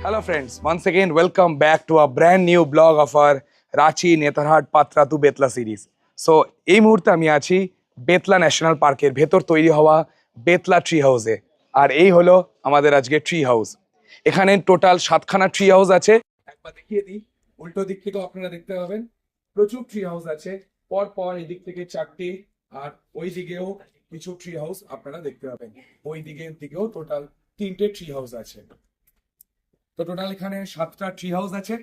Hello friends, once again welcome back to a brand new blog of our Ranchi Netarhat Patra to Betla series. So এই মুহূর্তে আমি আছি Betla national পার্কের ভেতর তৈরি হওয়া বেতলা ট্রি হাউসে। আর এই হলো আমাদের আজকে ট্রি হাউস। এখানে টোটাল 7খানা ট্রি হাউস আছে। একবার দেখিয়ে দিই, উল্টো দিক থেকেও আপনারা দেখতে পাবেন প্রচুর ট্রি হাউস আছে। পর পর এই দিক থেকে 4টে, আর ওই দিকেও কিছু ট্রি হাউস আপনারা দেখতে পাবেন। ওই দিকেও টোটাল 3টে ট্রি হাউস আছে। তো টোটাল এখানে 7টা ট্রি হাউস আছে।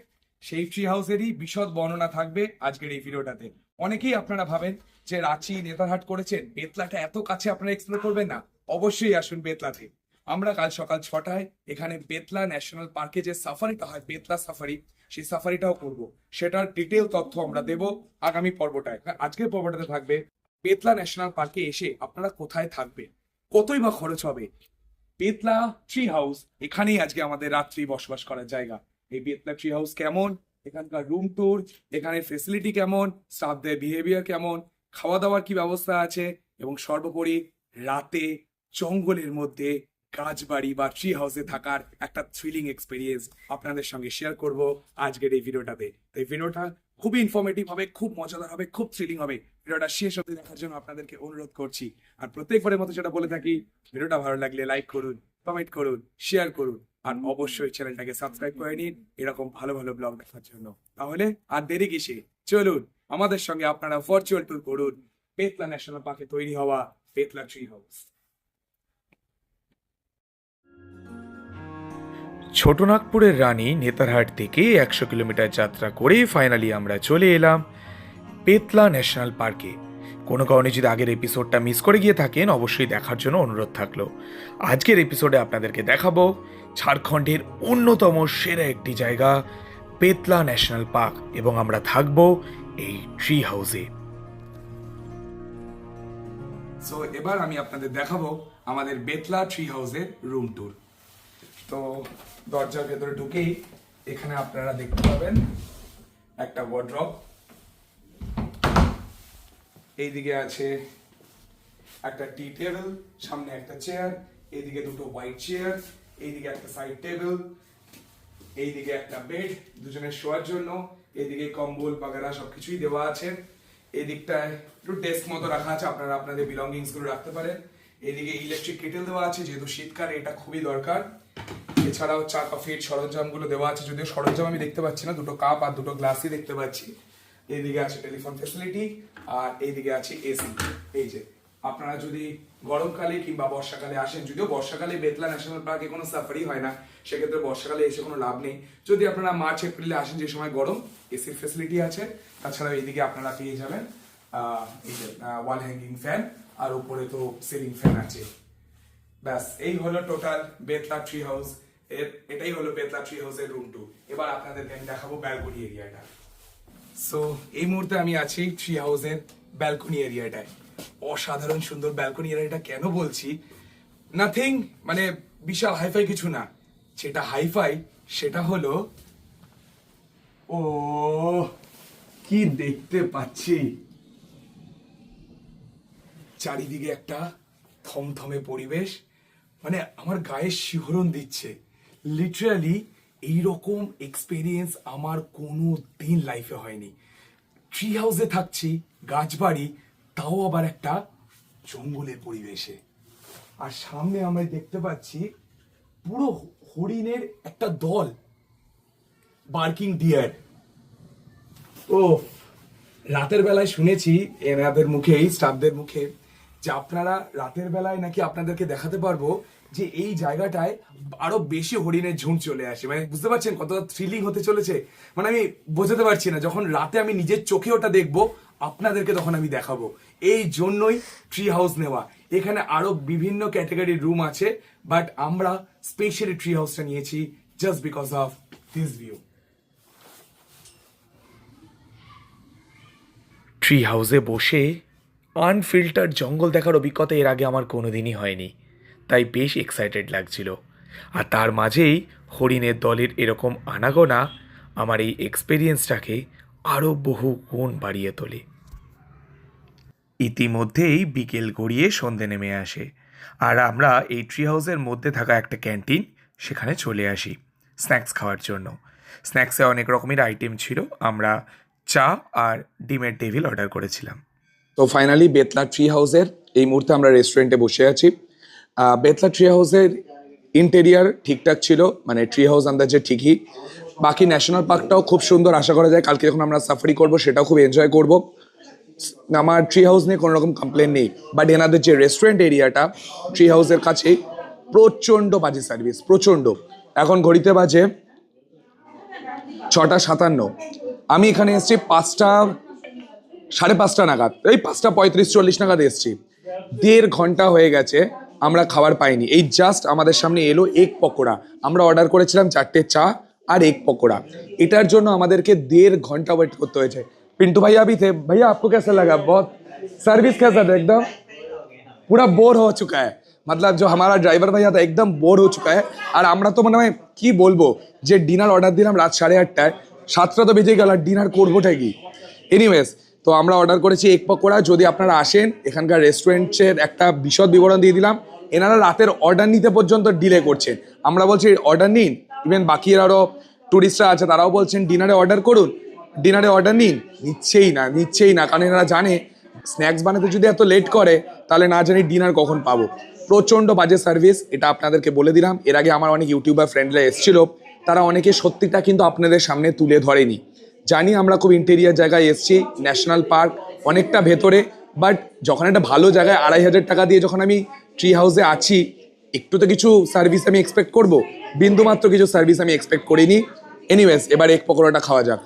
সেই ট্রি হাউসেরই বিশদ বর্ণনা থাকবে আজকের এই ভিডিওটাতে। অনেকেই আপনারা ভাবেন যে রাঁচি নেতারহাট করেছেন, বেতলাটা এত কাছে আপনারা এক্সপ্লোর করবেন না। অবশ্যই আসুন বেতলাতে। আমরা কাল সকাল 6টায় এখানে বেতলা ন্যাশনাল পার্কে যে সাফারিটা হয়, বেতলা সাফারি, সেই সাফারিটাও করব। সেটার ডিটেল তথ্য আমরা দেব আগামী পর্বটায়। আজকের পর্বটাতে থাকবে বেতলা ন্যাশনাল পার্কে এসে আপনারা কোথায় থাকবেন, কতই বা খরচ হবে। বেতলা ট্রি হাউস, এখানেই আজকে আমাদের রাত্রি বসবাস করার জায়গা। এই বেতলা ট্রি হাউস কেমন, এখানকার রুম ট্যুর, এখানে ফেসিলিটি কেমন, স্টাফদের বিহেভিয়ার কেমন, খাওয়া দাওয়ার কি ব্যবস্থা আছে, এবং সর্বোপরি রাতে জঙ্গলের মধ্যে গাছবাড়ি বা ট্রি হাউসে থাকার একটা থ্রিলিং এক্সপিরিয়েন্স আপনাদের সঙ্গে শেয়ার করব আজকের এই ভিডিওটাতে। এই ভিডিওটা খুবই ইনফরমেটিভ হবে, খুব মজাদার হবে, খুব থ্রিলিং হবে। ভিডিওটা শেষ অবধি দেখার জন্য আপনাদেরকে অনুরোধ করছি। আর প্রত্যেকবারের মতো যেটা বলে থাকি, ভিডিওটা ভালো লাগলে লাইক করুন, কমেন্ট করুন, শেয়ার করুন, আর অবশ্যই চ্যানেলটাকে সাবস্ক্রাইব করে নিন এরকম ভালো ভালো ব্লগ দেখার জন্য। তাহলে আর দেরি কিসে, চলুন আমাদের সঙ্গে আপনারা ভার্চুয়াল ট্যুর করুন বেতলা ন্যাশনাল পার্কে তৈরি হওয়া বেতলা ট্রি হাউস। ছোটনাগপুরের রানী নেতারহাট থেকে 100 কিলোমিটার যাত্রা করে ফাইনালি আমরা চলে এলাম বেতলা ন্যাশনাল পার্কে। কোনো কারণে যদি আগের এপিসোডটা মিস করে গিয়ে থাকেন, অবশ্যই দেখার জন্য অনুরোধ থাকলো। আজকের এপিসোডে আপনাদেরকে দেখাবো ঝাড়খণ্ডের অন্যতম সেরা একটি জায়গা বেতলা ন্যাশনাল পার্ক, এবং আমরা থাকবো এই ট্রি হাউসে। সো এবার আমি আপনাদের দেখাবো আমাদের বেতলা ট্রি হাউসের রুম ট্যুর। তো দরজার ভেতরে ঢুকেই এখানে আপনারা দেখতে পাবেন একটা ওয়ার্ড্রপ, এইদিকে আছে একটা টি টেবিল, সামনে একটা চেয়ার, এইদিকে দুটো হোয়াইট চেয়ার, এইদিকে একটা সাইড টেবিল, এইদিকে একটা বেড দুজনের শোয়ার জন্য, এইদিকে কম্বল বাগেরা সবকিছুই দেওয়া আছে। এই দিকটায় একটু ডেস্ক মতো রাখা আছে, আপনারা আপনাদের বিলঙ্গিংস গুলো রাখতে পারেন। এইদিকে ইলেকট্রিক কেটেল দেওয়া আছে, যেহেতু শীতকালে এটা খুবই দরকার। এছাড়াও চা কফির সরঞ্জামগুলো দেওয়া আছে, যদিও সরঞ্জাম আমি দেখতে পাচ্ছি না, দুটো কাপ আর দুটো গ্লাসই দেখতে পাচ্ছি। এইদিকে আছে টেলিফোন ফেসিলিটি, আর এইদিকে আছে এসি। এই যে আপনারা যদি গরমকালে কিংবা বর্ষাকালে আসেন, যদিও বর্ষাকালে বেতলা ন্যাশনাল পার্কে কোনো সাফারি হয় না, সেক্ষেত্রে বর্ষাকালে এসে কোনো লাভ নেই। যদি আপনারা মার্চ এপ্রিলে আসেন, যে সময় গরম, এসির ফেসিলিটি আছে। তাছাড়াও এইদিকে আপনারা পেয়ে যাবেন এই যে ওয়াল হ্যাঙ্গিং ফ্যান, আর উপরে তো সিলিং ফ্যান আছে। ব্যাস, এই হলো টোটাল বেতলা ট্রি হাউস। এটাই হলো বেতলা ট্রি হাউসের রুম টু। এবার আপনাদেরকে আমি দেখাবো ব্যালকনি এরিয়াটা। সো এই মুহূর্তে আমি আছি ট্রি হাউসের ব্যালকনি এরিয়াটায়। অসাধারণ সুন্দর ব্যালকনি এরিয়াটা। কেন বলছি, নাথিং মানে বিশাল হাইফাই কিছু না, যেটা হাইফাই সেটা হলো, ও কি দেখতে পাচ্ছি, চারিদিকে একটা থমথমে পরিবেশ, মানে আমার গায়ে শিহরণ দিচ্ছে। লিটারালি এইরকম এক্সপিরিয়েন্স আমার কোনো দিন লাইফে হয়নি। ট্রি হাউসে থাকছি, গাছবাড়ি, তাও আবার একটা জঙ্গলের পরিবেশে। আর সামনে আমরা দেখতে পাচ্ছি পুরো হরিণের একটা দল, বার্কিং ডিয়ার। ও, রাতের বেলায় শুনেছি এনাদের মুখে, এই স্টাফদের মুখে, যে আপনারা রাতের বেলায় নাকি আপনাদেরকে দেখাতে পারবো যে এই জায়গাটায় আরো বেশি হরিণের ঝুঁড চলে আসে। মানে বুঝতে পারছেন কতটা থ্রিলিং হতে চলেছে, মানে আমি বোঝাতে পারছি না। যখন রাতে আমি নিজের চোখে ওটা দেখবো, আপনাদেরকে তখন আমি দেখাবো। এই জন্যই ট্রি হাউস নেওয়া। এখানে আরো বিভিন্ন ক্যাটাগরির রুম আছে, বাট আমরা স্পেশালি ট্রি হাউসটা নিয়েছি just because of this view. Tree হাউসে বসে আনফিল্টার জঙ্গল দেখার অভিজ্ঞতা এর আগে আমার কোনোদিনই হয়নি, তাই বেশ এক্সাইটেড লাগছিল। আর তার মাঝেই হরিণের দলের এরকম আনাগোনা আমার এই এক্সপেরিয়েন্সটাকে আরও বহু গুণ বাড়িয়ে তোলে। ইতিমধ্যেই বিকেল গড়িয়ে সন্ধে নেমে আসে, আর আমরা এই ট্রি হাউসের মধ্যে থাকা একটা ক্যান্টিন, সেখানে চলে আসি। স্ন্যাক্স খাওয়ার জন্য। স্ন্যাক্সে অনেক রকমের আইটেম ছিল, আমরা চা আর ডিমের টেবিল অর্ডার করেছিলাম। তো ফাইনালি বেতলা ট্রি হাউসের এই মুহূর্তে আমরা রেস্টুরেন্টে বসে আছি। বেতলা ট্রি হাউসের ইন্টেরিয়ার ঠিকঠাক ছিল, মানে ট্রি হাউস আন্দাজে ঠিকই। বাকি ন্যাশনাল পার্কটাও খুব সুন্দর, আশা করা যায় কালকে যখন আমরা সাফারি করব সেটাও খুব এনজয় করব। আমার ট্রি হাউস নিয়ে কোনো রকম কমপ্লেন নেই, বাট এনাদের যে রেস্টুরেন্ট এরিয়াটা ট্রি হাউসের কাছে প্রচণ্ড বাজে সার্ভিস, প্রচণ্ড। এখন ঘড়িতে বাজে 6:57। আমি এখানে এসেছি 5:30 নাগাদ, এই 5:35-40 নাগাদ এসেছি। 1.5 ঘন্টা হয়ে গেছে আমরা খাবার পাইনি। এই জাস্ট আমাদের সামনে এলো এগ পকোড়া, আমরা অর্ডার করেছিলাম 4টে চা আর এগ পকোড়া। এটার জন্য আমাদেরকে 1.5 ঘন্টা ওয়েট করতে হয়েছে। पिंटू भैया भी थे। भैया आपको कैसा लगा? बहुत सर्विस कैसा था? एकदम पूरा बोर हो चुका है, मतलब जो हमारा ड्राइवर भैया था एकदम बोर हो चुका है। আর আমরা তো মানে কি বলবো, যে ডিনার অর্ডার দিলাম রাত 8:30টায়, 7টা তো বেজে গেল, আর ডিনার করবোটা কি? এনিওয়েজ, তো আমরা অর্ডার করেছি এগ পকোড়া। যদি আপনারা আসেন, এখানকার রেস্টুরেন্টের একটা বিশদ বিবরণ দিয়ে দিলাম। এনারা রাতের অর্ডার নিতে পর্যন্ত ডিলে করছেন। আমরা বলছি অর্ডার নিন, ইভেন বাকি আরও টুরিস্টরা আছে তারাও বলছেন ডিনারে অর্ডার করুন, ডিনারে অর্ডার নিন। নিচ্ছেই না, কারণ এনারা জানে স্ন্যাক্স বানাতে যদি এত লেট করে তাহলে না জানি ডিনার কখন পাবো। প্রচণ্ড বাজে সার্ভিস, এটা আপনাদেরকে বলে দিলাম। এর আগে আমার অনেক ইউটিউবার ফ্রেন্ডরা এসেছিল, তারা অনেকে সত্যিটা কিন্তু আপনাদের সামনে তুলে ধরেনি। জানি আমরা খুব ইন্টেরিয়ার জায়গায় এসেছি, ন্যাশনাল পার্ক অনেকটা ভেতরে, বাট যখন একটা ভালো জায়গায় 2,500 টাকা দিয়ে যখন আমি ট্রি হাউসে আছি, একটু তো কিছু সার্ভিস আমি এক্সপেক্ট করব। বিন্দুমাত্র কিছু সার্ভিস আমি এক্সপেক্ট করিনি। এনিওয়েজ, এবার এগ পকোড়াটা খাওয়া যাক।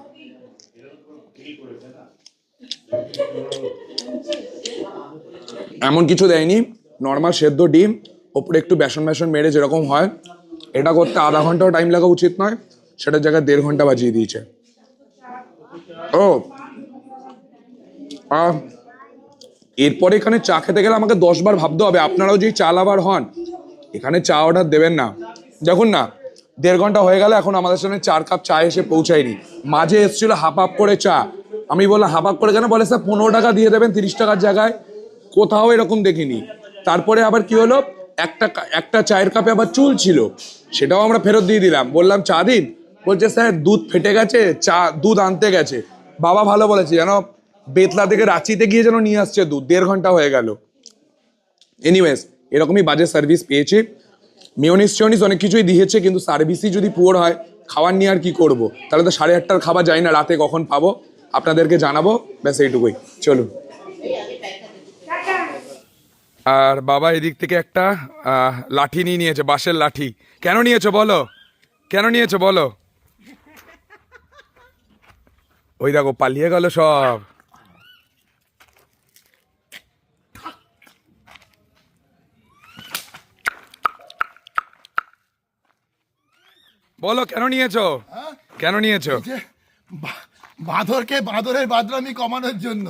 এমন কিছু দেয়নি, নর্মাল সেদ্ধ ডিম, ওপরে একটু বেসন মেরে যেরকম হয়। এটা করতে আধা ঘন্টাও টাইম লাগা উচিত নয়, সেটার জায়গায় 1.5 ঘন্টা বাজিয়ে দিয়েছে। ও এরপরে এখানে চা খেতে গেলে আমাকে 10 বার ভাবতে হবে। আপনারাও যদি চা লাভার হন, এখানে চা অর্ডার দেবেন না। দেখুন না, 1.5 ঘন্টা হয়ে গেল, এখন আমাদের সামনে 4 কাপ চা এসে পৌঁছায়নি। মাঝে এসেছিল হাফ করে চা। আমি বললাম হাফ করে কেন? বলে স্যার 15 টাকা দিয়ে দেবেন 30 টাকার জায়গায়। কোথাও এরকম দেখিনি। তারপরে আবার কি হলো, একটা চায়ের কাপে আবার চুল ছিল, সেটাও আমরা ফেরত দিয়ে দিলাম। বললাম চা দিন, বলছে স্যার দুধ ফেটে গেছে, দুধ আনতে গেছে। বাবা ভালো বলেছে, যেন বেতলা থেকে রাঁচিতে গিয়ে যেন নিয়ে আসছে দুধ। 1.5 ঘন্টা হয়ে গেল। এনিওয়েজ, এরকমই বাজে সার্ভিস পেয়েছি। মিওনিস অনেক কিছুই দিয়েছে, কিন্তু সার্ভিসই যদি পুয়ার হয়, খাবার নিয়ে আর কি করবো? তাহলে তো 8:30টার খাবার যায় না, রাতে কখন পাবো আপনাদেরকে জানাবো। ব্যাস এইটুকুই, চলুন। আর বাবা এদিক থেকে একটা লাঠি নিয়ে নিয়েছে, বাঁশের লাঠি। কেন নিয়েছো বলো? ওই দেখো পালিয়ে গেল সব। বলো কেন নিয়েছো? বাঁদরকে বাঁদরের বাদরামি কমানোর জন্য।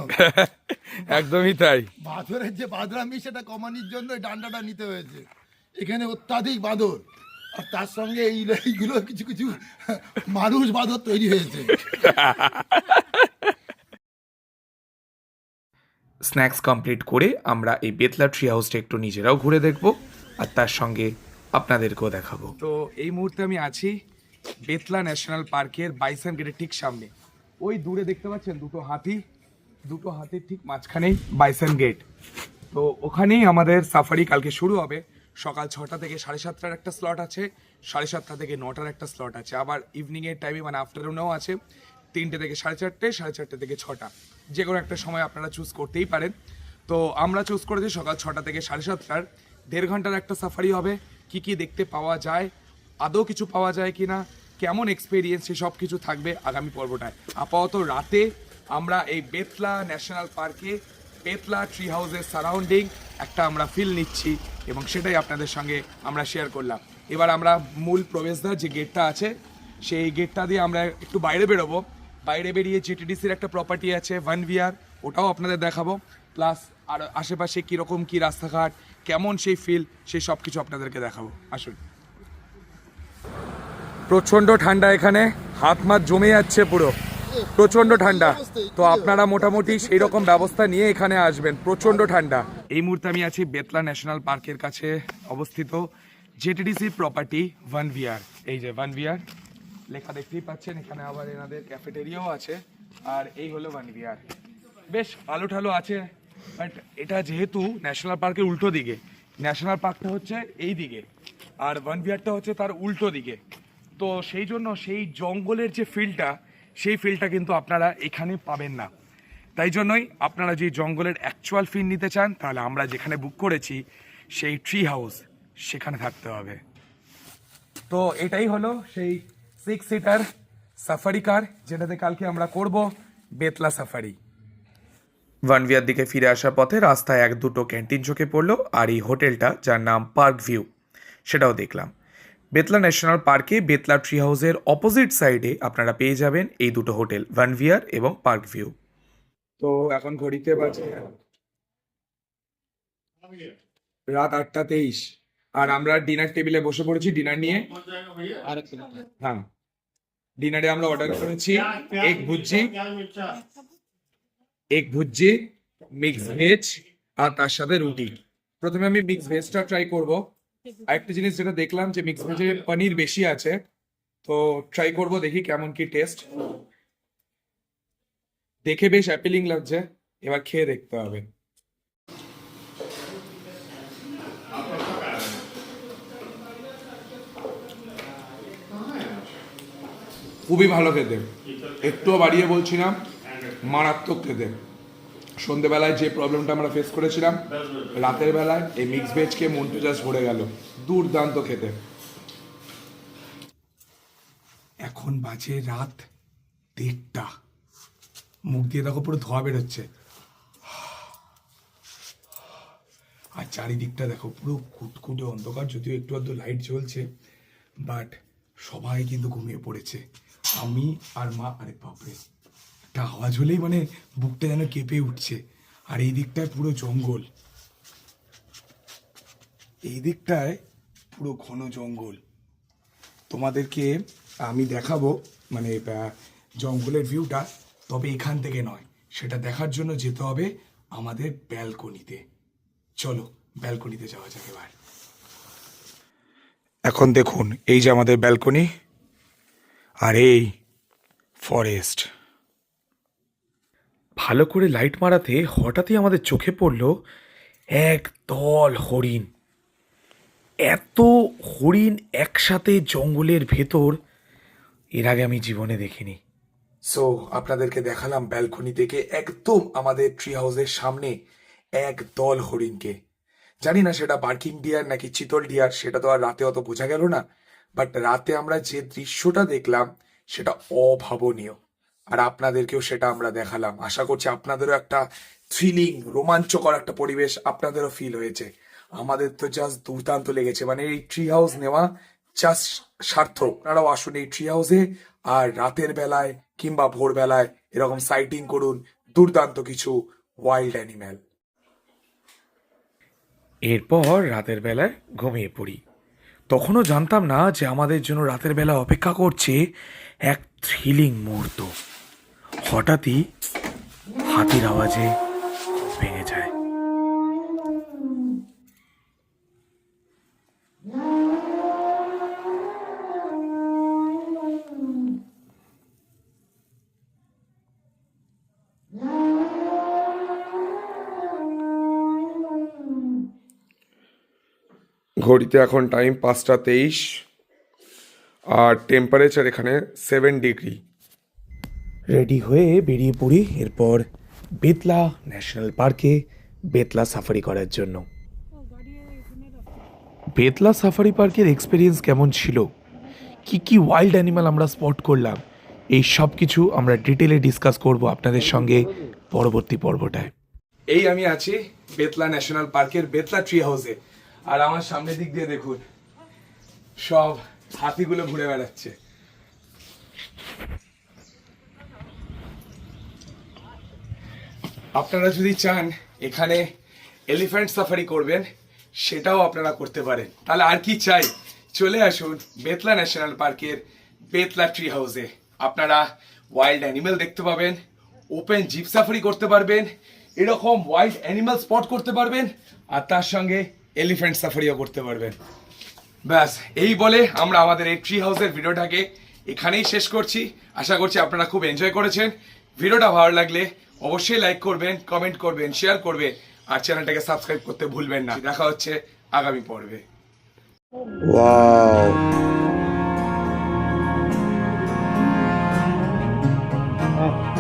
একদমই তাই। বাঁদরের যে বাদরামি সেটা কমানোর জন্য এই ডান্ডাটা নিতে হয়েছে। এখানে অত্যাধিক বাঁদর, আর তার সঙ্গে এইগুলো কিছু কিছু মানুষ বাঁদর তৈরি হয়েছে। স্ন্যাক্স কমপ্লিট করে আমরা এই বেতলা ট্রি হাউসটা একটু নিজেরাও ঘুরে দেখব, আর তার সঙ্গে আপনাদেরকেও দেখাবো। তো এই মুহূর্তে আমি আছি বেতলা ন্যাশনাল পার্কের বাইসন গেটের ঠিক সামনে। ওই দূরে দেখতে পাচ্ছেন দুটো হাতির ঠিক মাঝখানেই বাইসন গেট। তো ওখানেই আমাদের সাফারি কালকে শুরু হবে। সকাল 6টা থেকে 7:30টার একটা স্লট আছে, 7:30 থেকে 9টার একটা স্লট আছে, আবার ইভিনিংয়ের টাইমে মানে আফটারনুনেও আছে, 3টে থেকে 4:30, 4:30 থেকে 6টা। যে কোনো একটা সময় আপনারা চুজ করতেই পারেন। তো আমরা চুজ করেছি সকাল 6টা থেকে 7:30টার। 1.5 ঘন্টার একটা সাফারি হবে। কি দেখতে পাওয়া যায়, আদৌ কিছু পাওয়া যায় কিনা, কেমন এক্সপিরিয়েন্স, সব কিছু থাকবে আগামী পর্বটায়। আপাতত রাতে আমরা এই বেতলা ন্যাশনাল পার্কে বেতলা ট্রি হাউসের সারাউন্ডিং একটা আমরা ফিল নিচ্ছি, এবং সেটাই আপনাদের সঙ্গে আমরা শেয়ার করলাম। এবার আমরা মূল প্রবেশদ্বার যে গেটটা আছে, সেই গেটটা দিয়ে আমরা একটু বাইরে বেরোবো। বাইরে বেরিয়ে জিটিডিসির একটা প্রপার্টি আছে 1VR, ওটাও আপনাদের দেখাবো। প্লাস আর আশেপাশে কীরকম কী রাস্তাঘাট, কেমন সেই ফিল, সেই সব কিছু আপনাদেরকে দেখাবো। আসুন। প্রচণ্ড ঠান্ডা, এখানে হাত জমে যাচ্ছে পুরো, প্রচণ্ড ঠান্ডা। তো আপনারা মোটামুটি সেই রকম ব্যবস্থা নিয়ে এখানে আসবেন, প্রচণ্ড ঠান্ডা। এই মুহূর্তে আমি আছি বেতলা ন্যাশনাল পার্কের কাছে অবস্থিত জেটিডিসি প্রপার্টি 1VR, এই যে 1VR লেখা দেখতেই পাচ্ছেন, এখানে আবার এনাদের ক্যাফেটেরিয়াও আছে, আর এই হলো 1VR। বেশ আলো ঠালো আছে, বাট এটা যেহেতু ন্যাশনাল পার্কের উল্টো দিকে, ন্যাশনাল পার্কটা হচ্ছে এই দিকে আর 1VRটা হচ্ছে তার উল্টো দিকে, তো সেই জন্য সেই জঙ্গলের যে ফিলটা, সেই ফিলটা কিন্তু আপনারা এখানে পাবেন না। তাই জন্যই আপনারা যে জঙ্গলের অ্যাকচুয়াল ফিল নিতে চান, তাহলে আমরা যেখানে বুক করেছি সেই ট্রি হাউস, সেখানে থাকতে হবে। তো এটাই হলো সেই 6 সিটার সাফারি কার, যেটাতে কালকে আমরা করব বেতলা সাফারি। 1VR দিকে ফিরে আসার পথে রাস্তায় এক দুটো ক্যান্টিন চোখে পড়লো, আর এই হোটেলটা যার নাম পার্ক ভিউ, সেটাও দেখলাম। বেতলা ন্যাশনাল পার্কে বেতলা ট্রি হাউসের অপোজিট সাইডে আপনারা পেয়ে যাবেন এই দুটো হোটেল, 1VR এবং পার্ক ভিউ। তো এখন ঘড়িতে বাজে রাত 8:23, আর আমরা ডিনার টেবিলে বসে পড়েছি ডিনার নিয়ে। হ্যাঁ, ডিনারে আমরা অর্ডার করেছি এগ ভুজি, মিক্স ভেজ, আর তার সাথে রুটি। প্রথমে আমি মিক্স ভেজটা ট্রাই করব। আরেকটা জিনিস যেটা দেখলাম যে মিক্স ভেজে পনির বেশি আছে, তো ট্রাই করব, দেখি কেমন কি টেস্ট। দেখে বেশ অ্যাপিলিং লাগছে, এবার খেয়ে দেখতে হবে। খুবই ভালো খেতে, একটুও বাড়িয়ে বলছি না, মারাত্মক খেতে। সন্ধেবেলায় যে প্রবলেমটা আমরা ফেস করেছিলাম, রাতের বেলায় এই মিক্স ভেজ খেয়ে মনটা জাস্ট ভরে গেল, দুর্দান্ত খেতে। এখন বাজে রাত 1:30, মুখ দিয়ে দেখো পুরো ধোয়া বেরোচ্ছে, আর চারিদিকটা দেখো পুরো কুটকুটে অন্ধকার, যদিও একটু আধটু লাইট জ্বলছে, বাট সবাই কিন্তু ঘুমিয়ে পড়েছে। আমি আর মা, আরে বাপরে, একটা আওয়াজ হলেই মানে বুকটা যেন কেঁপে উঠছে। আর এই দিকটায় পুরো জঙ্গল, এই দিকটায় পুরো ঘন জঙ্গল। তোমাদেরকে আমি দেখাবো মানে জঙ্গলের ভিউটা, তবে এখান থেকে নয়, সেটা দেখার জন্য যেতে হবে আমাদের ব্যালকনিতে। চলো ব্যালকনিতে যাওয়া যাক এবার। এখন দেখুন, এই যে আমাদের ব্যালকনি, আর এই ফরেস্ট। ভালো করে লাইট মারাতে হঠাৎই আমাদের চোখে পড়ল এক দল হরিণ। এত হরিণ একসাথে জঙ্গলের ভেতর এর আগে আমি জীবনে দেখিনি। সো আপনাদেরকে দেখালাম ব্যালকনি থেকে একদম আমাদের ট্রি হাউসের সামনে এক দল হরিণকে। জানি না সেটা বার্কিং ডিয়ার নাকি চিতল ডিয়ার, সেটা তো আর রাতে অত বোঝা গেল না, বাট রাতে আমরা যে দৃশ্যটা দেখলাম সেটা অভাবনীয়, আর আপনাদেরকেও সেটা আমরা দেখালাম। আশা করছি আপনাদেরও একটা থ্রিলিং, রোমাঞ্চকর একটা পরিবেশ আপনাদেরও ফিল হয়েছে। আমাদের তো জাস্ট দুর্দান্ত লেগেছে, মানে এই ট্রি হাউস নেওয়া জাস্ট সার্থক। আপনারাও আসুন এই ট্রি হাউসে, আর রাতের বেলায় কিংবা ভোরবেলায় এরকম সাইটিং করুন দুর্দান্ত কিছু ওয়াইল্ড অ্যানিম্যাল। এরপর রাতের বেলায় ঘুমিয়ে পড়ি। তখনও জানতাম না যে আমাদের জন্য রাতের বেলা অপেক্ষা করছে এক থ্রিলিং মুহূর্ত। হঠাৎই হাতির আওয়াজে ঘুম ভেঙে যায়। ঘড়িতে এখন টাইম 5:23, আর টেম্পারেচার এখানে 7 ডিগ্রি। রেডি হয়ে বেরিয়ে পড়ি এরপর বেতলা ন্যাশনাল পার্কে বেতলা সাফারি করার জন্য। বেতলা সাফারি পার্কের এক্সপিরিয়েন্স কেমন ছিল, কি কি ওয়াইল্ড অ্যানিমাল আমরা স্পট করলাম, এই সব কিছু আমরা ডিটেলে ডিসকাস করব আপনাদের সঙ্গে পরবর্তী পর্বটায়। এই আমি আছি বেতলা ন্যাশনাল পার্কের বেতলা ট্রি হাউসে, আর আমার সামনের দিক দিয়ে দেখুন সব হাতিগুলো ঘুরে বেড়াচ্ছে। আপনারা যদি চান এখানে এলিফ্যান্ট সাফারি করবেন, সেটাও আপনারা করতে পারেন। তাহলে আর কি চাই, চলে আসুন বেতলা ন্যাশনাল পার্কের বেতলা ট্রি হাউসে। আপনারা ওয়াইল্ড অ্যানিমেল দেখতে পাবেন, ওপেন জিপ সাফারি করতে পারবেন, এরকম ওয়াইল্ড অ্যানিমাল স্পট করতে পারবেন, আর তার সঙ্গে এলিফ্যান্ট সাফারিও করতে পারবেন। ব্যাস এই বলে আমরা আমাদের এই ট্রি হাউসের ভিডিওটাকে এখানেই শেষ করছি। আশা করছি আপনারা খুব এনজয় করেছেন। ভিডিওটা ভালো লাগলে অবশ্যই লাইক করবেন, কমেন্ট করবেন, শেয়ার করবেন আর চ্যানেলটাকে সাবস্ক্রাইব করতে ভুলবেন না। দেখা হচ্ছে আগামী পর্বে। Wow.